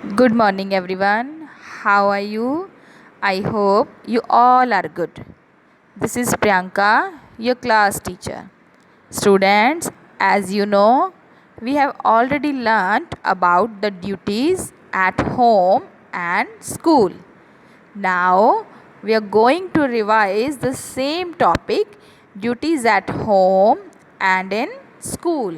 Good morning, everyone. How are you? I hope you all are good. This is Priyanka, your class teacher. Students, as you know, we have already learnt about the duties at home and school. Now, we are going to revise the same topic, duties at home and in school.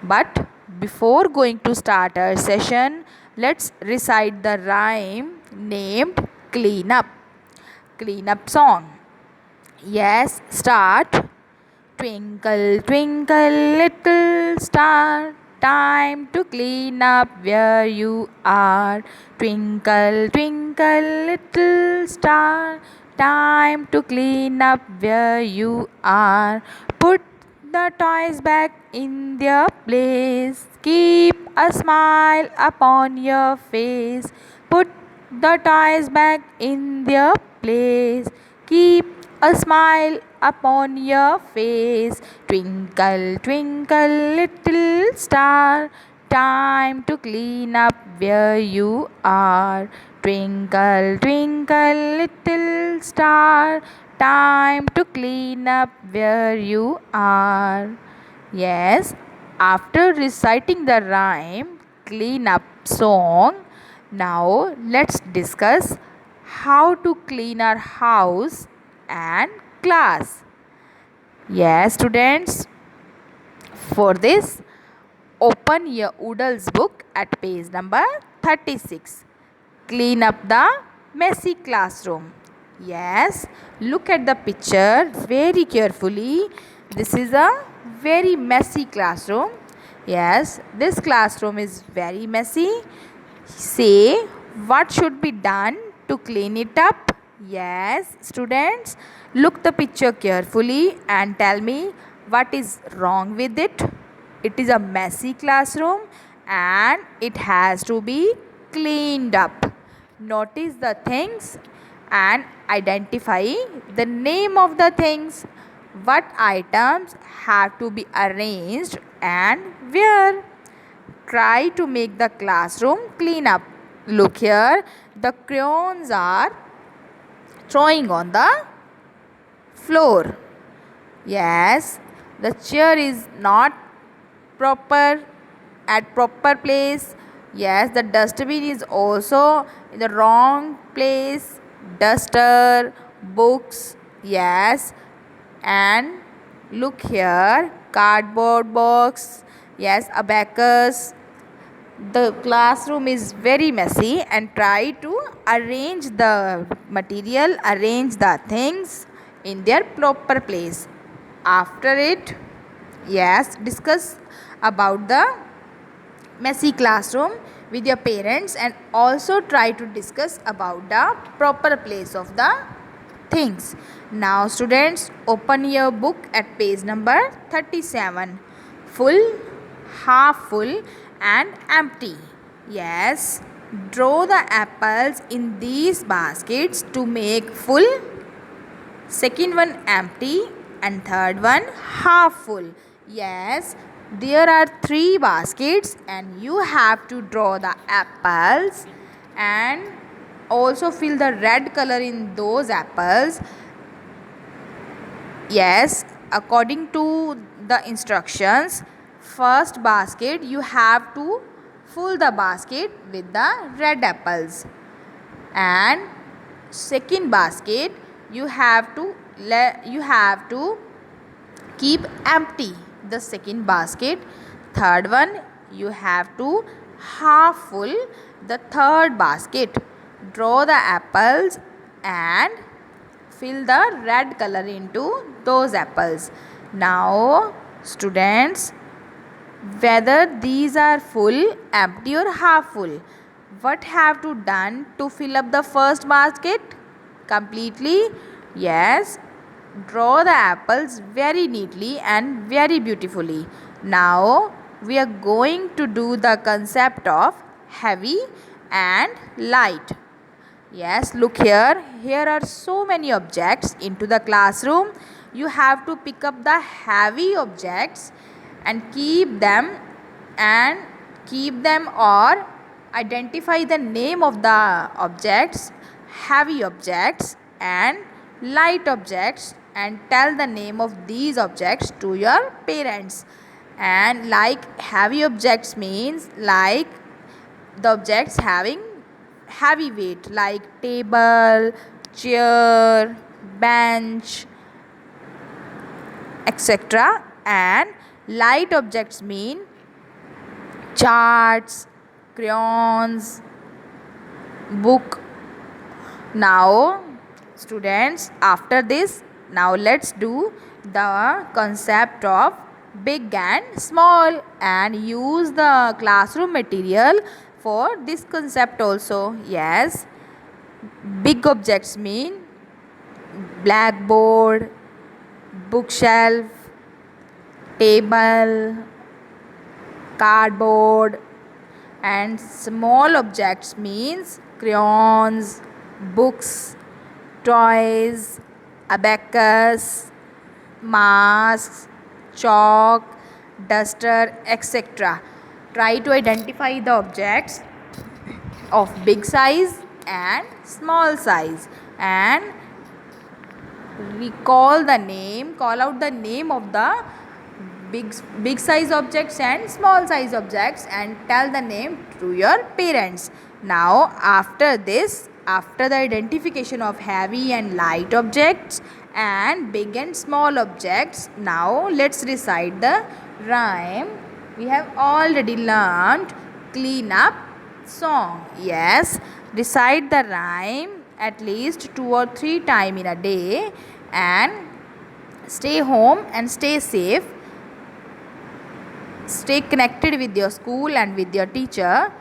But before going to start our session, let's recite the rhyme named Clean Up. Clean Up song. Yes, start. Twinkle, twinkle, little star, time to clean up where you are. Twinkle, twinkle, little star, time to clean up where you are. Put the toys back in their place. Keep a smile upon your face. Put the toys back in their place. Keep a smile upon your face. Twinkle, twinkle, little star, time to clean up where you are. Twinkle, twinkle, little star, time to clean up where you are. Yes, after reciting the rhyme, clean up song, now let's discuss how to clean our house and class. Yes, students, for this, open your Oodles book at page number 36. Clean up the messy classroom. Yes, look at the picture very carefully. This is a very messy classroom. Yes, this classroom is very messy. Say what should be done to clean it up. Yes, students, look the picture carefully and tell me what is wrong with it. It is a messy classroom and it has to be cleaned up. Notice the things and identify the name of the things. What items have to be arranged and where. Try to make the classroom clean up. Look here, the crayons are throwing on the floor. Yes, the chair is not proper at proper place. Yes, the dustbin is also in the wrong place. Duster, books, yes, and look here, cardboard box, yes, abacus. The classroom is very messy and try to arrange the material, arrange the things in their proper place. After it, yes, discuss about the messy classroom with your parents and also try to discuss about the proper place of the things. Now students, open your book at page number 37. Full, half full and empty. Yes, draw the apples in these baskets to make full, second one empty and third one half full. Yes, there are three baskets and you have to draw the apples and also fill the red color in those apples. Yes, according to the instructions, first basket you have to fill the basket with the red apples and second basket you have to keep empty the second basket. Third one you have to half full the third basket. Draw the apples and fill the red color into those apples. Now students, whether these are full, empty or half full, what have to done to fill up the first basket completely? Yes, draw the apples very neatly and very beautifully. Now we are going to do the concept of heavy and light. Yes, look here. Here are so many objects into the classroom. You have to pick up the heavy objects and keep them or Identify the name of the objects, heavy objects and light objects, and tell the name of these objects to your parents. And like heavy objects means like the objects having heavy weight like table, chair, bench, etc. And light objects mean charts, crayons, book. Now students, after this, now let's do the concept of big and small and use the classroom material for this concept also. Yes, big objects mean blackboard, bookshelf, table, cardboard. And small objects means crayons, books, toys, abacus, masks, chalk, duster, etc. Try to identify the objects of big size and small size and call out the name of the big size objects and small size objects and tell the name to your parents. Now after this, after the identification of heavy and light objects and big and small objects, now let's recite the rhyme. We have already learned clean up song. Yes, recite the rhyme at least 2 or 3 times in a day and stay home and stay safe. Stay connected with your school and with your teacher.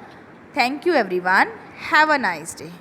Thank you everyone. Have a nice day.